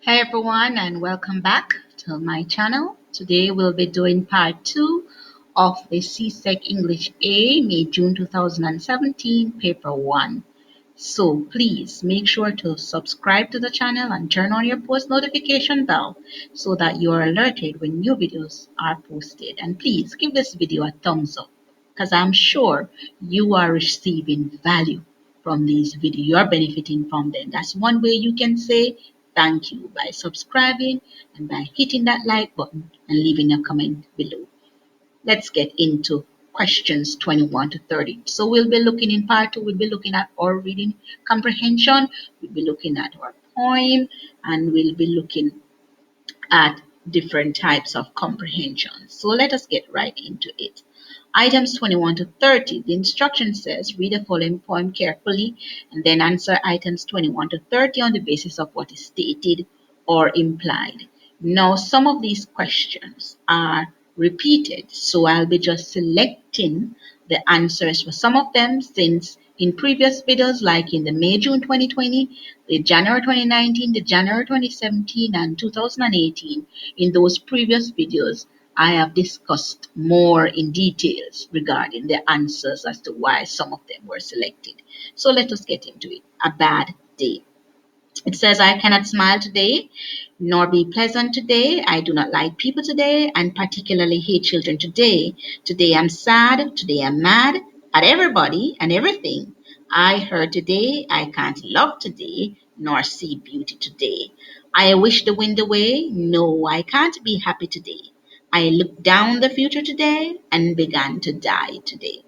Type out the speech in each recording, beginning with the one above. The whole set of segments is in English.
Hey everyone, and welcome back to my channel. Today we'll be doing part 2 of the CSEC English A, May June 2017, paper 1. So please make sure to subscribe to the channel and turn on your post notification bell so that you are alerted when new videos are posted. And please give this video a thumbs up because I'm sure you are receiving value from these videos. You are benefiting from them. That's one way you can say thank you, by subscribing and by hitting that like button and leaving a comment below. Let's get into questions 21 to 30. So we'll be looking in part 2, we'll be looking at our reading comprehension, we'll be looking at our poem, and we'll be looking at different types of comprehension. So let us get right into it. Items 21 to 30. The instruction says read the following poem carefully and then answer items 21 to 30 on the basis of what is stated or implied. Now, some of these questions are repeated, so I'll be just selecting the answers for some of them, since in previous videos, like in the May June 2020, the January 2019, the January 2017, and 2018, in those previous videos, I have discussed more in details regarding the answers as to why some of them were selected. So let us get into it. A bad day. It says, I cannot smile today, nor be pleasant today. I do not like people today, and particularly hate children today. Today I'm sad. Today I'm mad at everybody and everything. I hurt today. I can't love today, nor see beauty today. I wish the wind away. No, I can't be happy today. I looked down the future today and began to die today.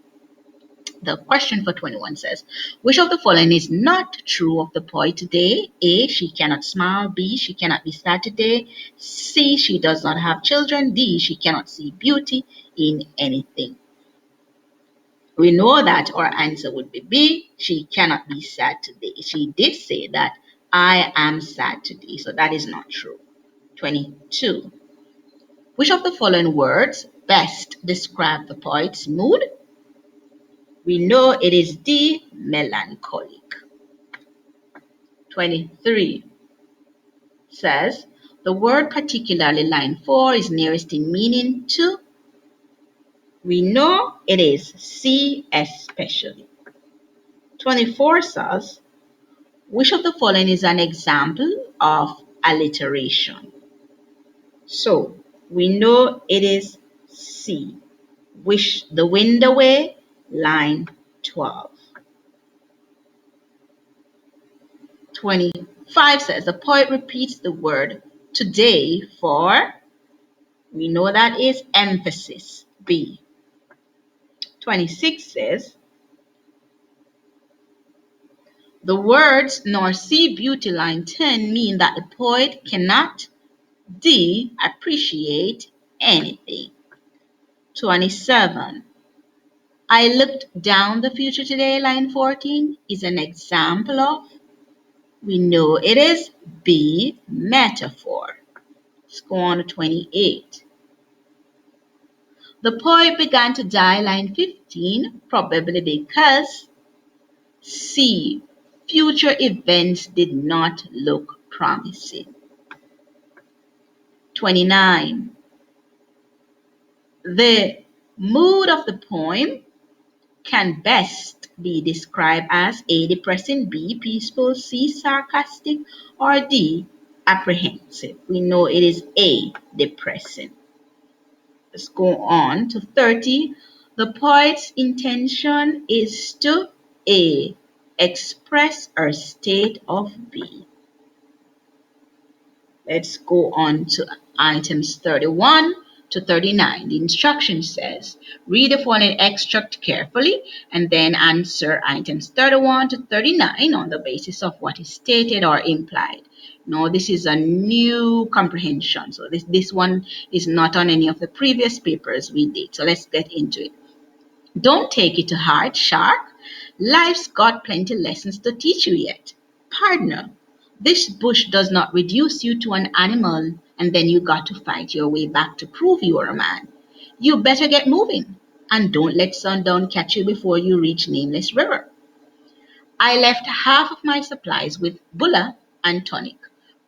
The question for 21 says, which of the following is not true of the poet today? A, she cannot smile. B, she cannot be sad today. C, she does not have children. D, she cannot see beauty in anything. We know that our answer would be B, she cannot be sad today. She did say that I am sad today, so that is not true. 22. Which of the following words best describe the poet's mood? We know it is D, melancholic. 23 says, the word particularly line 4 is nearest in meaning to. We know it is C, especially. 24 says, which of the following is an example of alliteration? So we know it is C, wish the wind away, line 12. 25 says, the poet repeats the word today for, we know that is emphasis, B. 26 says, the words nor see beauty, line 10, mean that the poet cannot, D, appreciate anything. 27, I looked down the future today, line 14, is an example of, we know it is B, metaphor. Let's go on to 28. The poet began to die, line 15, probably because C, future events did not look promising. 29. The mood of the poem can best be described as A, depressing, B, peaceful, C, sarcastic, or D, apprehensive. We know it is A, depressing. Let's go on to 30. The poet's intention is to A, express or state of B. Let's go on to items 31 to 39. The instruction says, read the following extract carefully and then answer items 31 to 39 on the basis of what is stated or implied. No, this is a new comprehension. So this one is not on any of the previous papers we did. So let's get into it. Don't take it to heart, shark. Life's got plenty lessons to teach you yet. Partner, this bush does not reduce you to an animal and then you got to fight your way back to prove you are a man. You better get moving and don't let sundown catch you before you reach Nameless River. I left half of my supplies with Bulla and tonic.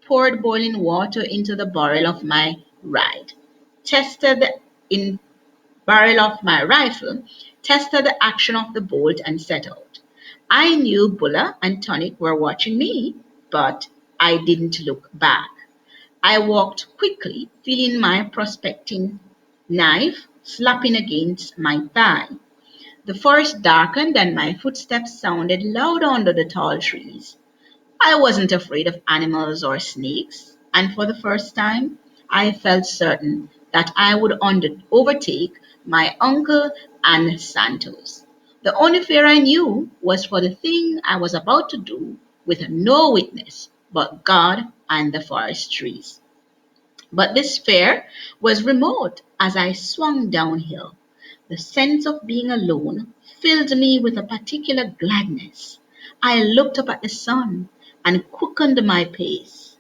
poured boiling water into the barrel of my tested the in barrel of my rifle, tested the action of the bolt, and set out. I knew Buller and Tonic were watching me, but I didn't look back. I walked quickly, feeling my prospecting knife slapping against my thigh. The forest darkened and my footsteps sounded loud under the tall trees. I wasn't afraid of animals or snakes, and for the first time, I felt certain that I would overtake my uncle and Santos. The only fear I knew was for the thing I was about to do with no witness but God and the forest trees. But this fear was remote as I swung downhill. The sense of being alone filled me with a particular gladness. I looked up at the sun and quickened my pace.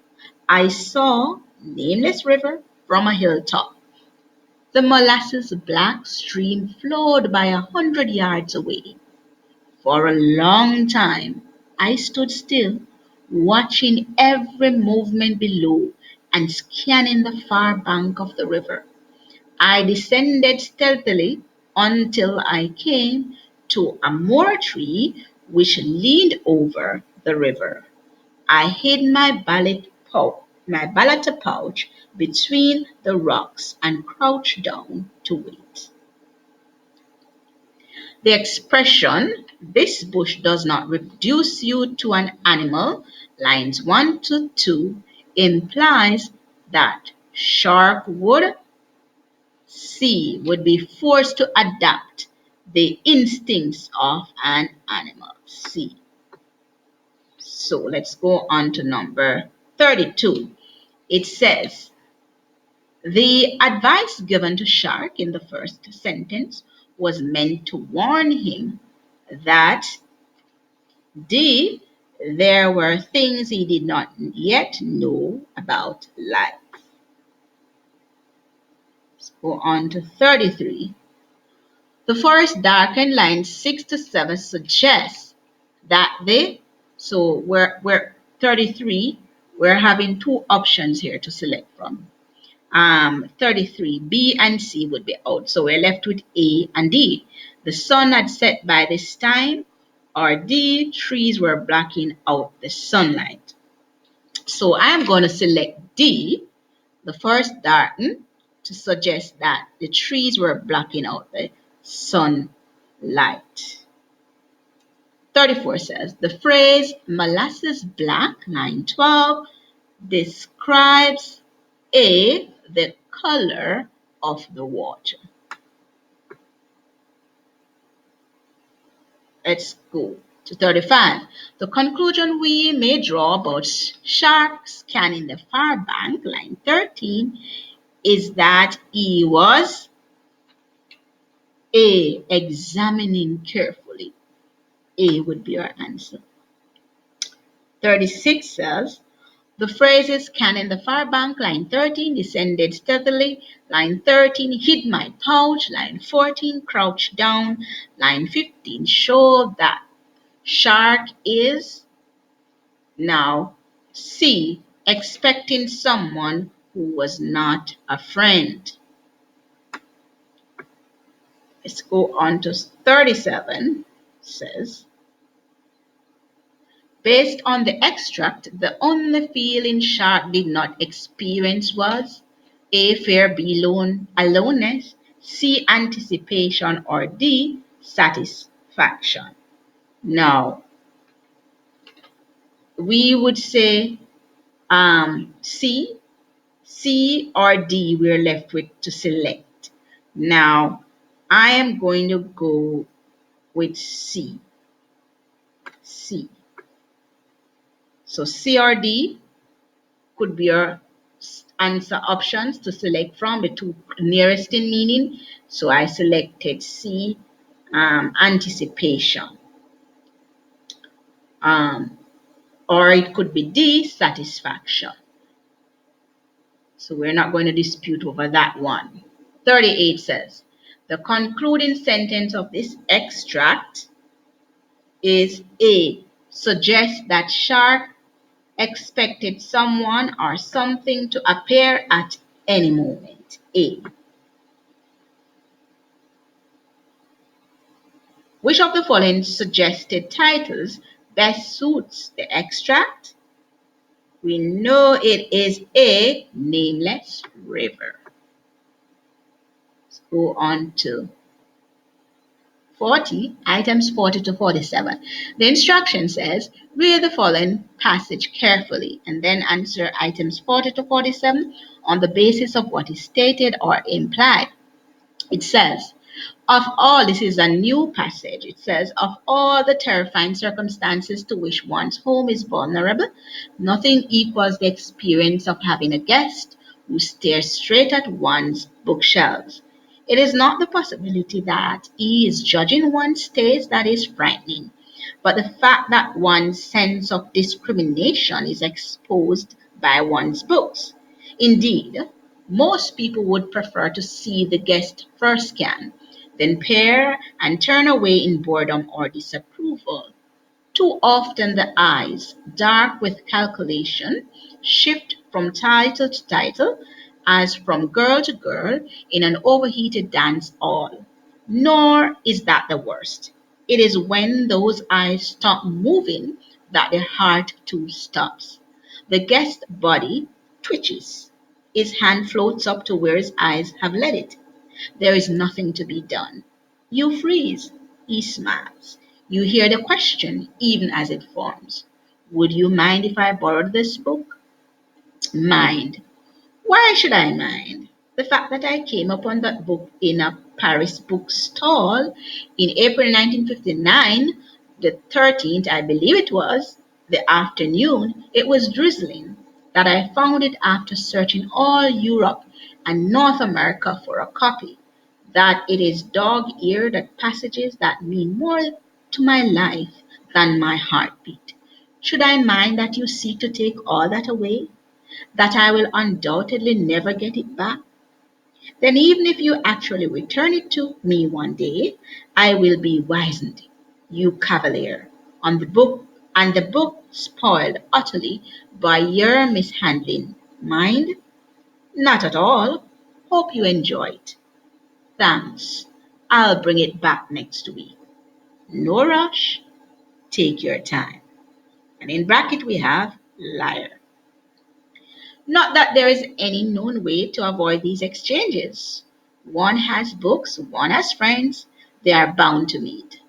I saw Nameless River from a hilltop. The molasses black stream flowed by 100 yards away. For a long time I stood still, watching every movement below and scanning the far bank of the river. I descended stealthily until I came to a moor tree which leaned over the river. I hid my ballata pouch between the rocks and crouched down to wait. The expression, "this bush does not reduce you to an animal," lines 1 to 2, implies that Shark would be forced to adapt the instincts of an animal. C. So let's go on to number 32. It says, the advice given to Shark in the first sentence was meant to warn him that D, there were things he did not yet know about life. Let's go on to 33. The forest darkened lines 6 to 7 suggests that we're 33, we're having two options here to select from. 33, B and C would be out. So we're left with A and D. The sun had set by this time, or D, trees were blocking out the sunlight. So I'm going to select D, the first darken, to suggest that the trees were blocking out the sunlight. 34 says, the phrase molasses black, line 12, describes A, the color of the water. Let's go to 35. The conclusion we may draw about sharks scanning the far bank, line 13, is that he was A, examining carefully. A would be our answer. 36 says, the phrases scanning the far bank, line 13, descended stealthily, line 13, hid my pouch, line 14, crouched down, line 15, show that Shark is now C, expecting someone who was not a friend. Let's go on to 37, says, based on the extract, the only feeling Shark did not experience was A, fear, B, aloneness, C, anticipation, or D, satisfaction. Now, we would say C or D we're left with to select. Now, I am going to go with C. C. So C or D could be your answer options to select from, the two nearest in meaning. So I selected C, anticipation. Or it could be D, satisfaction. So we're not going to dispute over that one. 38 says, the concluding sentence of this extract is A, suggests that Shark expected someone or something to appear at any moment. A. Which of the following suggested titles best suits the extract? We know it is A. Nameless River. Let's go on to 40, items 40 to 47. The instruction says, read the following passage carefully and then answer items 40 to 47 on the basis of what is stated or implied. It says, this is a new passage. It says, of all the terrifying circumstances to which one's home is vulnerable, nothing equals the experience of having a guest who stares straight at one's bookshelves. It is not the possibility that he is judging one's taste that is frightening, but the fact that one's sense of discrimination is exposed by one's books. Indeed, most people would prefer to see the guest first scan, then pair and turn away in boredom or disapproval. Too often the eyes, dark with calculation, shift from title to title, as from girl to girl in an overheated dance hall. Nor is that the worst. It is when those eyes stop moving that the heart too stops. The guest's body twitches. His hand floats up to where his eyes have led it. There is nothing to be done. You freeze. He smiles. You hear the question even as it forms. Would you mind if I borrowed this book? Mind. Why should I mind? The fact that I came upon that book in a Paris bookstall in April 1959, the 13th, I believe it was, the afternoon, it was drizzling, that I found it after searching all Europe and North America for a copy, that it is dog-eared at passages that mean more to my life than my heartbeat. Should I mind that you seek to take all that away? That I will undoubtedly never get it back? Then even if you actually return it to me one day, I will be wizened, you cavalier, on the book and the book spoiled utterly by your mishandling. Mind? Not at all. Hope you enjoy it. Thanks. I'll bring it back next week. No rush. Take your time. And in bracket we have liar. Not that there is any known way to avoid these exchanges. One has books, one has friends, they are bound to meet.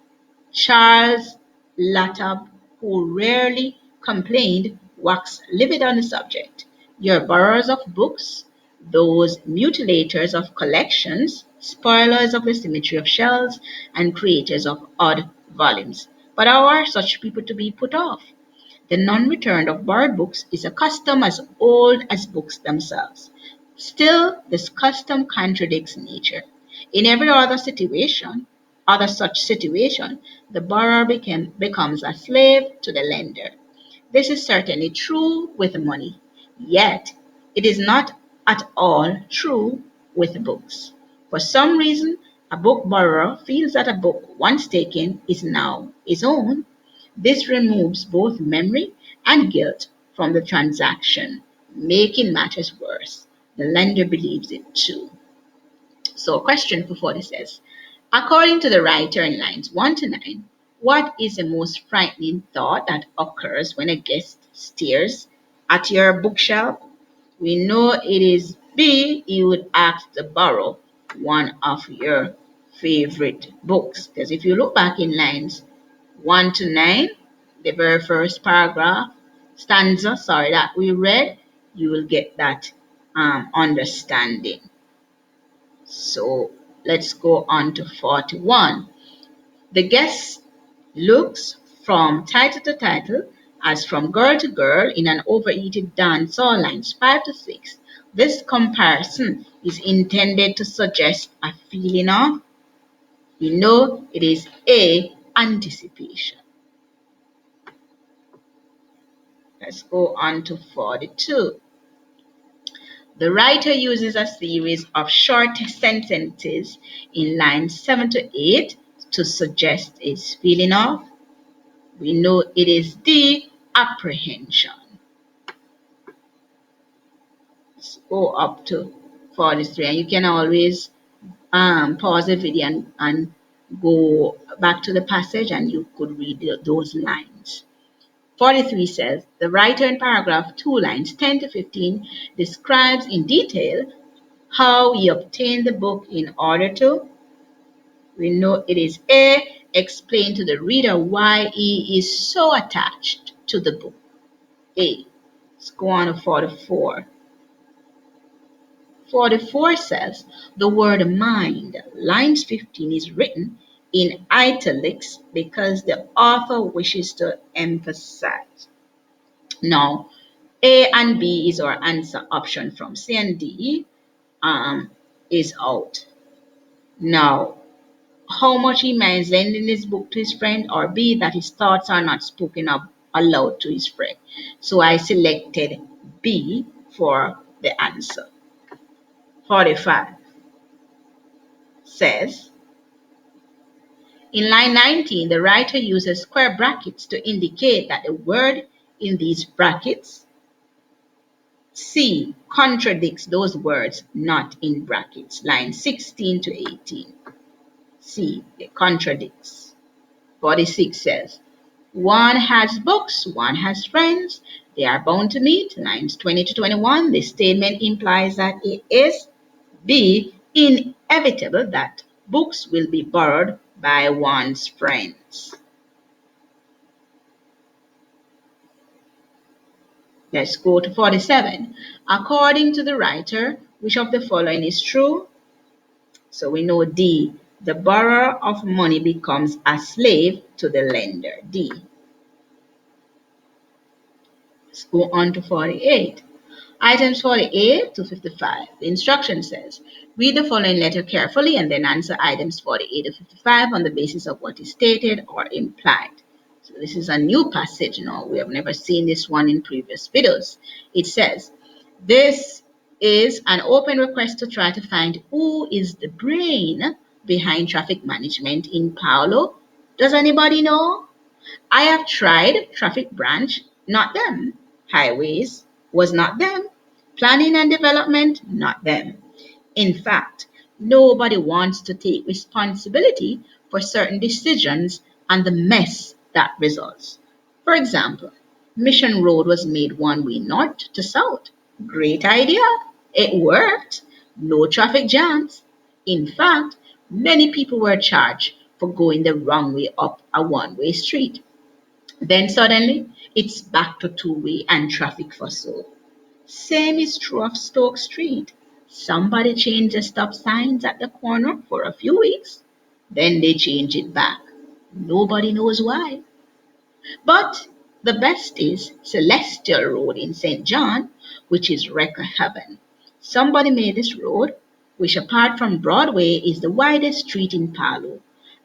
Charles Latub, who rarely complained, waxed livid on the subject. Your borrowers of books, those mutilators of collections, spoilers of the symmetry of shelves, and creators of odd volumes. But how are such people to be put off? The non-return of borrowed books is a custom as old as books themselves. Still, this custom contradicts nature. In every other such situation, the borrower becomes a slave to the lender. This is certainly true with money, yet it is not at all true with books. For some reason, a book borrower feels that a book once taken is now his own. This removes both memory and guilt from the transaction, making matters worse. The lender believes it too. So, question for 40 says, according to the writer in lines 1 to 9, what is the most frightening thought that occurs when a guest stares at your bookshelf? We know it is B, you would ask to borrow one of your favorite books. Because if you look back in lines 1 to 9, the very first stanza, that we read, you will get that understanding. So let's go on to 41. The guest looks from title to title as from girl to girl in an overheated dance hall, lines 5 to 6. This comparison is intended to suggest a feeling of, it is A, anticipation. Let's go on to 42. The writer uses a series of short sentences in lines 7 to 8 to suggest his feeling of, we know it is the apprehension. go up to 43, and you can always pause the video and go back to the passage and you could read those lines. 43 says, the writer in paragraph 2 lines 10 to 15 describes in detail how he obtained the book in order to, we know it is A, explain to the reader why he is so attached to the book. A. Let's go on to 44. 44 says, the word mind, lines 15, is written in italics because the author wishes to emphasize. Now, A and B is our answer option from C and D is out. Now, how much he minds lending his book to his friend, or B, that his thoughts are not spoken up aloud to his friend. So I selected B for the answer. 45 says, in line 19, the writer uses square brackets to indicate that the word in these brackets, C, contradicts those words not in brackets. Line 16 to 18. C, it contradicts. 46 says, one has books, one has friends, they are bound to meet. Lines 20 to 21, this statement implies that it is B, inevitable that books will be borrowed by one's friends. Let's go to 47. According to the writer, which of the following is true? So we know D, the borrower of money becomes a slave to the lender. D. Let's go on to 48. Items 48 to 55. The instruction says, read the following letter carefully and then answer items 48 to 55 on the basis of what is stated or implied. So this is a new passage. We have never seen this one in previous videos. It says, this is an open request to try to find who is the brain behind traffic management in Paulo. Does anybody know? I have tried traffic branch, not them. Highways was not them. Planning and development, not them. In fact, nobody wants to take responsibility for certain decisions and the mess that results. For example, Mission Road was made one way north to south. Great idea. It worked. No traffic jams. In fact, many people were charged for going the wrong way up a one-way street. Then suddenly, it's back to two-way and traffic for so. Same is true of Stoke Street. Somebody changed the stop signs at the corner for a few weeks, then they change it back. Nobody knows why. But the best is Celestial Road in St. John, which is record heaven. Somebody made this road, which apart from Broadway is the widest street in Palo,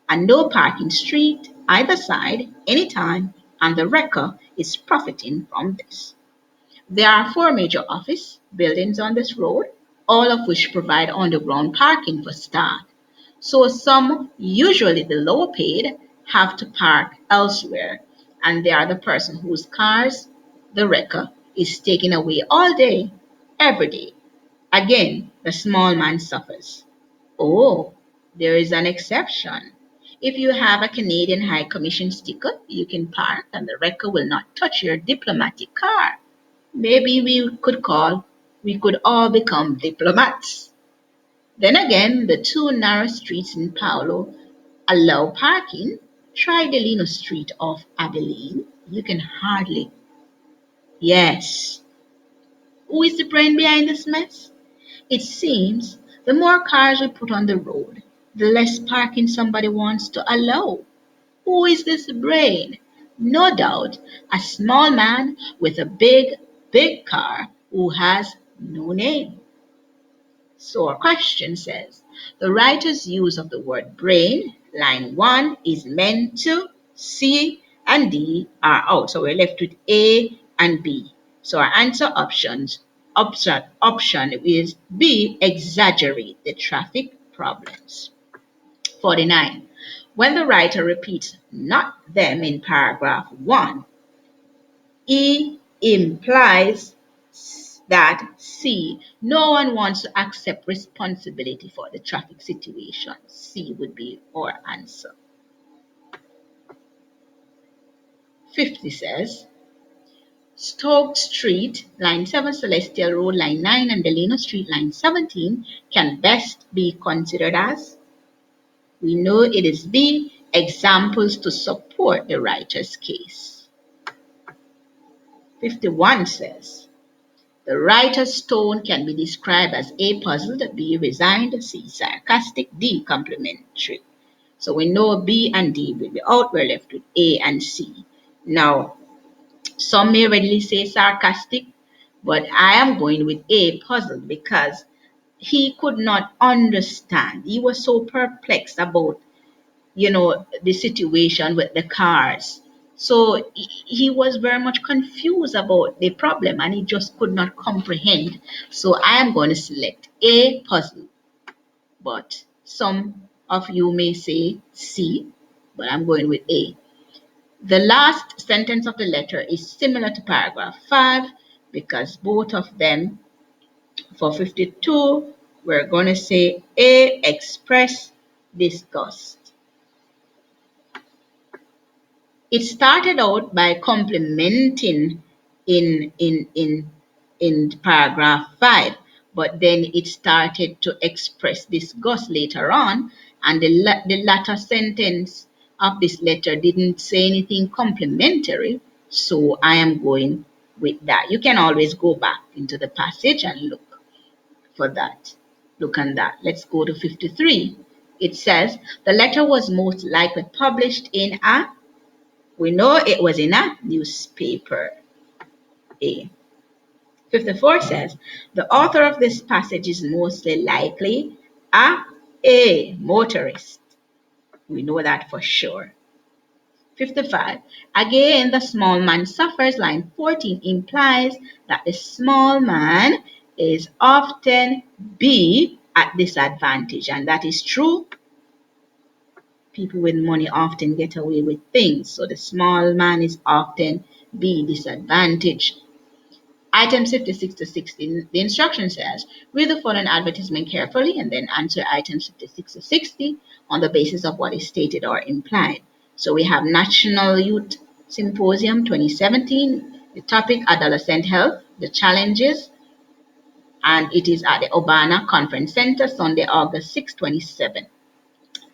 and no parking street either side anytime, and the wrecker is profiting from this. There are four major office buildings on this road, all of which provide underground parking for staff. So some, usually the lower paid, have to park elsewhere, and they are the person whose cars the wrecker is taking away all day, every day. Again, the small man suffers. Oh, there is an exception. If you have a Canadian High Commission sticker, you can park and the wrecker will not touch your diplomatic car. Maybe we could all become diplomats. Then again, the two narrow streets in Paulo allow parking. Try Delino Street off Abilene. You can hardly. Yes. Who is the brain behind this mess? It seems the more cars we put on the road, the less parking somebody wants to allow. Who is this brain? No doubt, a small man with a big, big car who has no name. So our question says, the writer's use of the word brain, line 1, is meant to, C and D are out. So we're left with A and B. So our answer option is B, exaggerate the traffic problems. 49. When the writer repeats not them in paragraph 1, he implies that C, no one wants to accept responsibility for the traffic situation. C would be our answer. 50 says, Stoke Street, line 7, Celestial Road, line 9, and Delano Street, line 17, can best be considered as, we know it is B, examples to support the writer's case. 51 says, the writer's tone can be described as A, puzzled, B, resigned, C, sarcastic, D, complimentary. So we know B and D will be out. We're left with A and C. Now, some may readily say sarcastic, but I am going with A, puzzled, because he could not understand. He was so perplexed about, the situation with the cars. So he was very much confused about the problem and he just could not comprehend. So I am going to select A, puzzle. But some of you may say C, but I'm going with A. The last sentence of the letter is similar to paragraph 5 because both of them, for 52, we're going to say A, express disgust. It started out by complimenting in paragraph 5, but then it started to express disgust later on, and the latter sentence of this letter didn't say anything complimentary, so I am going with that. You can always go back into the passage and look for that. Look on that. Let's go to 53. It says, the letter was most likely published in a, we know it was in a newspaper. A. 54 says, the author of this passage is mostly likely a motorist. We know that for sure. 55. Again, the small man suffers. Line 14 implies that the small man is often B at disadvantage. And that is true. People with money often get away with things. So the small man is often B disadvantaged. Items 56 to 60, the instruction says, read the following advertisement carefully and then answer items 56 to 60 on the basis of what is stated or implied. So we have National Youth Symposium 2017, the topic adolescent health, the challenges, and it is at the Urbana Conference Center, Sunday, August 6, 2017.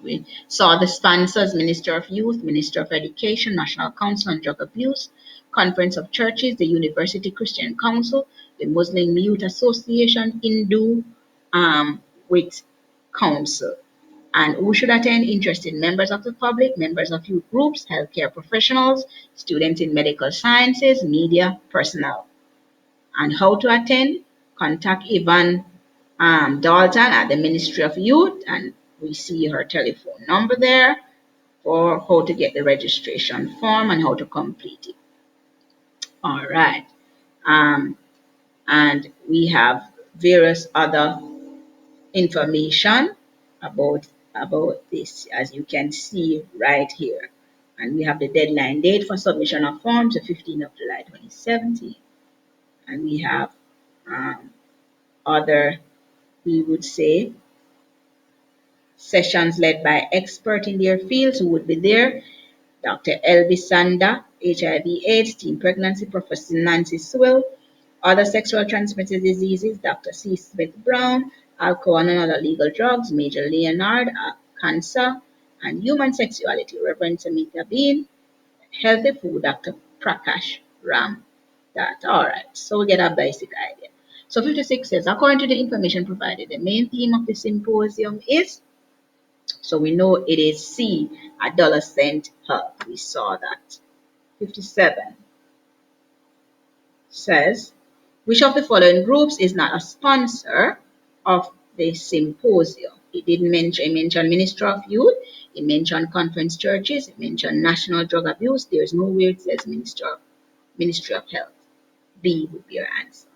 We saw the sponsors, Minister of Youth, Minister of Education, National Council on Drug Abuse, Conference of Churches, the University Christian Council, the Muslim Youth Association, Hindu with Council. And who should attend? Interested members of the public, members of youth groups, healthcare professionals, students in medical sciences, media personnel. And how to attend? Contact Yvonne Dalton at the Ministry of Youth, and we see her telephone number there for how to get the registration form and how to complete it. All right. And we have various other information about this, as you can see right here. And we have the deadline date for submission of forms, the 15th of July 2017. And we have other, we would say, sessions led by experts in their fields who would be there. Dr. Elby Sander, HIV/AIDS, teen pregnancy, Professor Nancy Sewell, other sexual transmitted diseases, Dr. C. Smith Brown, alcohol and other legal drugs, Major Leonard, cancer and human sexuality, Reverend Samita Bean, healthy food, Dr. Prakash Ram. That, all right, so we get a basic idea. So 56 says, according to the information provided, the main theme of the symposium is, so we know it is C, adolescent health. We saw that. 57 says, which of the following groups is not a sponsor of the symposium? It didn't mention, it mentioned Minister of Youth, it mentioned conference churches, it mentioned national drug abuse. There's nowhere it says Ministry of Health. B would be your answer.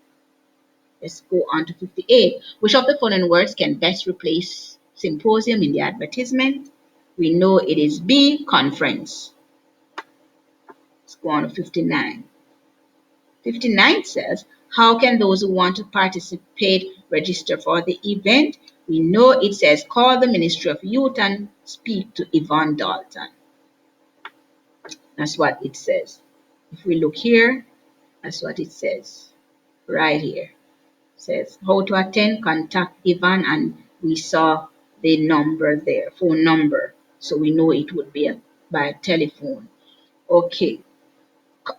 Let's go on to 58. Which of the following words can best replace symposium in the advertisement? We know it is B, conference. Let's go on to 59. 59 says, How can those who want to participate register for the event? We know it says call the Ministry of Youth and speak to Yvonne Dalton. That's what it says. If we look here, that's what it says right here. It says how to attend, contact Yvonne, and we saw the number there, phone number. So we know it would be by telephone. Okay.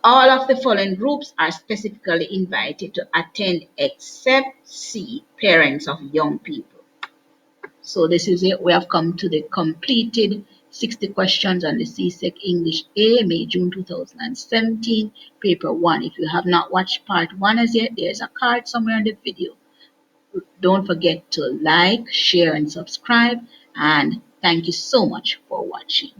All of the following groups are specifically invited to attend except C, parents of young people. So this is it. We have come to the completed 60 questions on the CSEC English A, May, June 2017, paper 1. If you have not watched part 1 as yet, there's a card somewhere in the video. Don't forget to like, share, and subscribe. And thank you so much for watching.